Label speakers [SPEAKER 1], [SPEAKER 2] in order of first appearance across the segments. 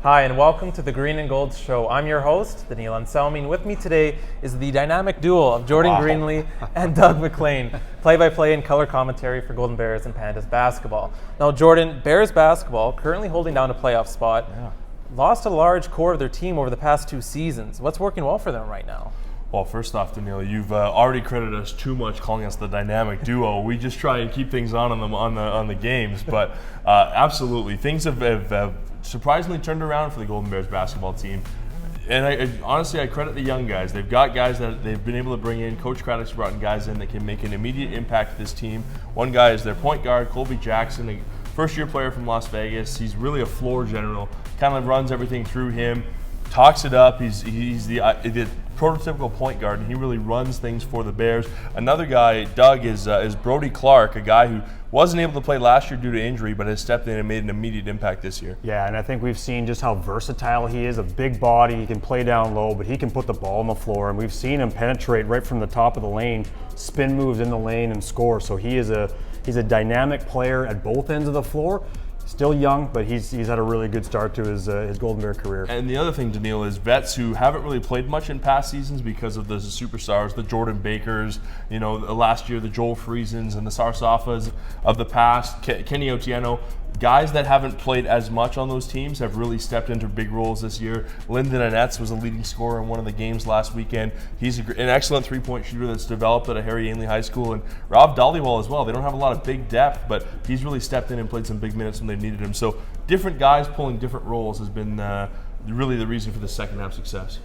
[SPEAKER 1] Hi, and welcome to the Green and Gold Show. I'm your host, Daniil Anselmi, and with me today is the dynamic duo of Jordan Greenlee and Doug McLean, play-by-play and color commentary for Golden Bears and Pandas basketball. Now, Jordan, Bears basketball, currently holding down a playoff spot, lost a large core of their team over the past 2 seasons. What's working well for them right now?
[SPEAKER 2] Well, first off, Daniil, you've already credited us too much calling us the dynamic duo. We just try and keep things on the games, but absolutely, things have surprisingly turned around for the Golden Bears basketball team. And honestly, I credit the young guys. They've got guys that they've been able to bring in. Coach Craddock's brought in guys in that can make an immediate impact to this team. One guy is their point guard, Colby Jackson, a first-year player from Las Vegas. He's really a floor general. Kind of runs everything through him, talks it up. He's the prototypical point guard, and he really runs things for the Bears. Another guy, Doug, is Brody Clark, a guy who wasn't able to play last year due to injury, but has stepped in and made an immediate impact this year.
[SPEAKER 3] Yeah, and I think we've seen just how versatile he is. A big body, he can play down low, but he can put the ball on the floor, and we've seen him penetrate right from the top of the lane, spin moves in the lane, and score. So he's a dynamic player at both ends of the floor. Still young, but he's had a really good start to his Golden Bear career.
[SPEAKER 2] And the other thing, Daniil, is vets who haven't really played much in past seasons because of the superstars, the Jordan Bakers, last year the Joel Friesens and the Sarsafas of the past, Kenny Otieno. Guys that haven't played as much on those teams have really stepped into big roles this year. Lyndon Annetts was a leading scorer in one of the games last weekend. He's an excellent three-point shooter that's developed at a Harry Ainley High School. And Rob Dollywall as well. They don't have a lot of big depth, but he's really stepped in and played some big minutes when they needed him. So different guys pulling different roles has been really the reason for the second half success.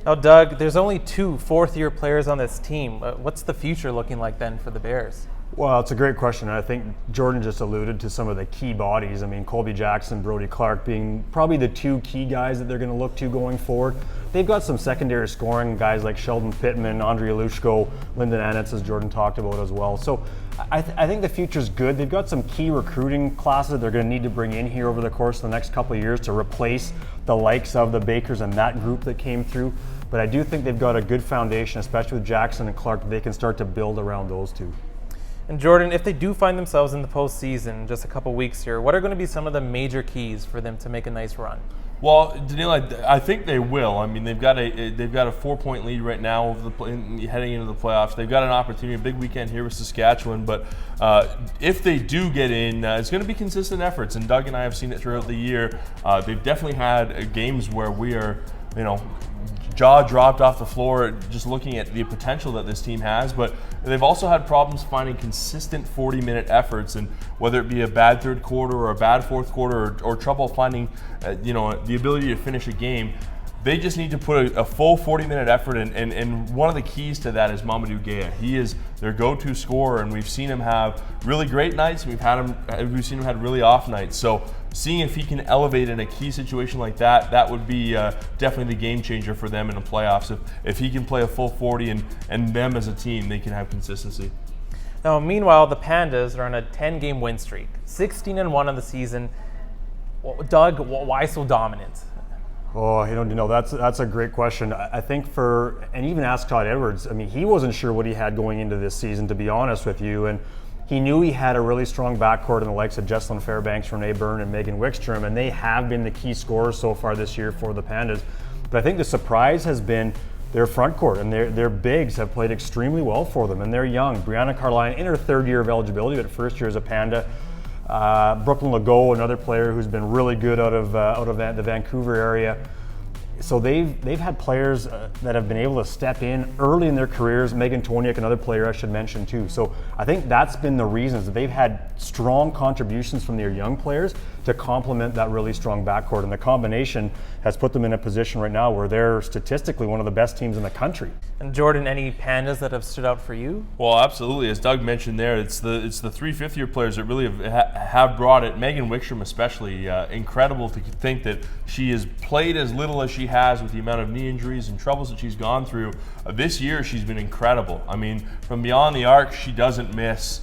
[SPEAKER 1] Now, Doug, there's only 2 fourth-year players on this team. What's the future looking like then for the Bears?
[SPEAKER 3] Well, it's a great question. I think Jordan just alluded to some of the key bodies. I mean, Colby Jackson, Brody Clark being probably the 2 key guys that they're going to look to going forward. They've got some secondary scoring guys like Sheldon Pittman, Andrei Lushko, Lyndon Annetts, as Jordan talked about as well. So I think the future's good. They've got some key recruiting classes they're going to need to bring in here over the course of the next couple of years to replace the likes of the Bakers and that group that came through. But I do think they've got a good foundation, especially with Jackson and Clark, that they can start to build around those 2.
[SPEAKER 1] And Jordan, if they do find themselves in the postseason in just a couple weeks here, what are going to be some of the major keys for them to make a nice run?
[SPEAKER 2] Well, Daniil, I think they will. I mean, they've got a 4-point lead right now heading into the playoffs. They've got an opportunity, a big weekend here with Saskatchewan. But if they do get in, it's going to be consistent efforts. And Doug and I have seen it throughout the year. They've definitely had games where we are, jaw dropped off the floor just looking at the potential that this team has, but they've also had problems finding consistent 40-minute efforts, and whether it be a bad third quarter or a bad fourth quarter or trouble finding the ability to finish a game, they just need to put a full 40-minute effort in, and one of the keys to that is Mamadou Gueye. He is their go-to scorer, and we've seen him have really great nights, and we've seen him have really off nights. So seeing if he can elevate in a key situation like that would be definitely the game changer for them in the playoffs. If he can play a full 40 and them as a team, they can have consistency.
[SPEAKER 1] Now, meanwhile, the Pandas are on a 10-game win streak, 16-1 on the season. Doug, why so dominant?
[SPEAKER 3] Oh, that's a great question. I think and even ask Todd Edwards, I mean, he wasn't sure what he had going into this season, to be honest with you, and he knew he had a really strong backcourt in the likes of Jesselyn Fairbanks, Renee Byrne, and Megan Wickstrom, and they have been the key scorers so far this year for the Pandas. But I think the surprise has been their front court, and their bigs have played extremely well for them, and they're young. Brianna Carline in her 3rd year of eligibility, but first year as a Panda. Brooklyn Legault, another player who's been really good out of the Vancouver area. So they've had players that have been able to step in early in their careers. Megan Toniak, another player I should mention too. So I think that's been the reasons that they've had strong contributions from their young players to complement that really strong backcourt. And the combination has put them in a position right now where they're statistically one of the best teams in the country.
[SPEAKER 1] And Jordan, any Pandas that have stood out for you?
[SPEAKER 2] Well, absolutely. As Doug mentioned there, it's the 3 fifth-year players that really have brought it. Megan Wickstrom especially, incredible to think that she has played as little as she has with the amount of knee injuries and troubles that she's gone through. This year, she's been incredible. I mean, from beyond the arc, she doesn't miss.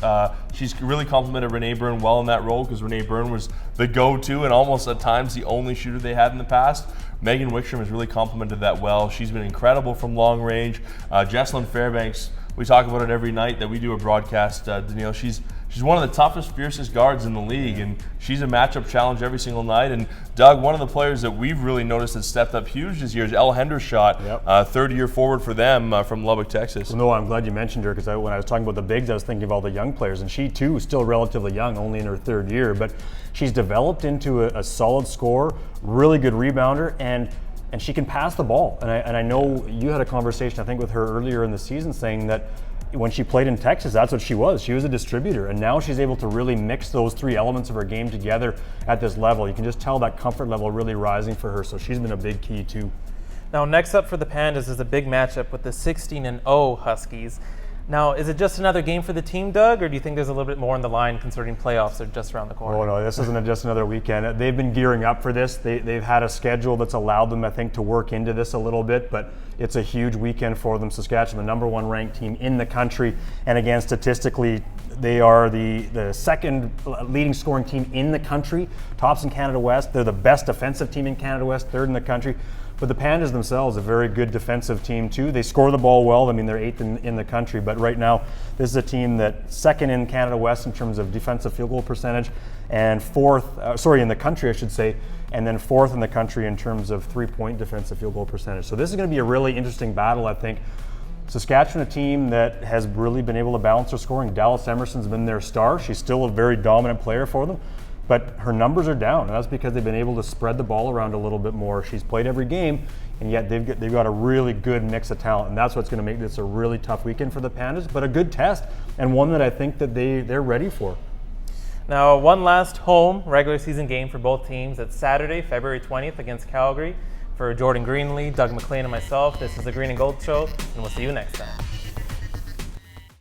[SPEAKER 2] She's really complimented Renee Byrne well in that role, because Renee Byrne was the go-to and almost at times the only shooter they had in the past. Megan Wickstrom has really complimented that well. She's been incredible from long range. Jesselyn Fairbanks, we talk about it every night that we do a broadcast, Daniil. She's she's one of the toughest, fiercest guards in the league, and she's a matchup challenge every single night. And Doug, one of the players that we've really noticed has stepped up huge this year is Elle Hendershot, third-year forward for them from Lubbock, Texas.
[SPEAKER 3] No, I'm glad you mentioned her, because when I was talking about the bigs, I was thinking of all the young players, and she too is still relatively young, only in her third year, but she's developed into a solid scorer, really good rebounder, and she can pass the ball. And I know you had a conversation, I think, with her earlier in the season, saying that when she played in Texas, that's what she was. She was a distributor, and now she's able to really mix those three elements of her game together at this level. You can just tell that comfort level really rising for her, so she's been a big key too.
[SPEAKER 1] Now, next up for the Pandas is a big matchup with the 16-0 Huskies. Now, is it just another game for the team, Doug, or do you think there's a little bit more on the line concerning playoffs are just around the corner?
[SPEAKER 3] Oh no, this isn't just another weekend. They've been gearing up for this. They've had a schedule that's allowed them, I think, to work into this a little bit, but it's a huge weekend for them. Saskatchewan, the #1 ranked team in the country, and again, statistically, they are the second leading scoring team in the country, tops in Canada West. They're the best defensive team in Canada West, third in the country. But the Pandas themselves, a very good defensive team too. They score the ball well. I mean, they're 8th in the country, but right now, this is a team that second in Canada West in terms of defensive field goal percentage, and in the country, I should say, and then 4th in the country in terms of 3-point defensive field goal percentage. So this is going to be a really interesting battle, I think. Saskatchewan, a team that has really been able to balance their scoring. Dallas Emerson's been their star. She's still a very dominant player for them, but her numbers are down, and that's because they've been able to spread the ball around a little bit more. She's played every game, and yet they've got a really good mix of talent, and that's what's going to make this a really tough weekend for the Pandas, but a good test, and one that I think that they're ready for.
[SPEAKER 1] Now, one last home regular season game for both teams. It's Saturday, February 20th against Calgary. For Jordan Greenlee, Doug McLean, and myself, this is the Green and Gold Show, and we'll see you next time.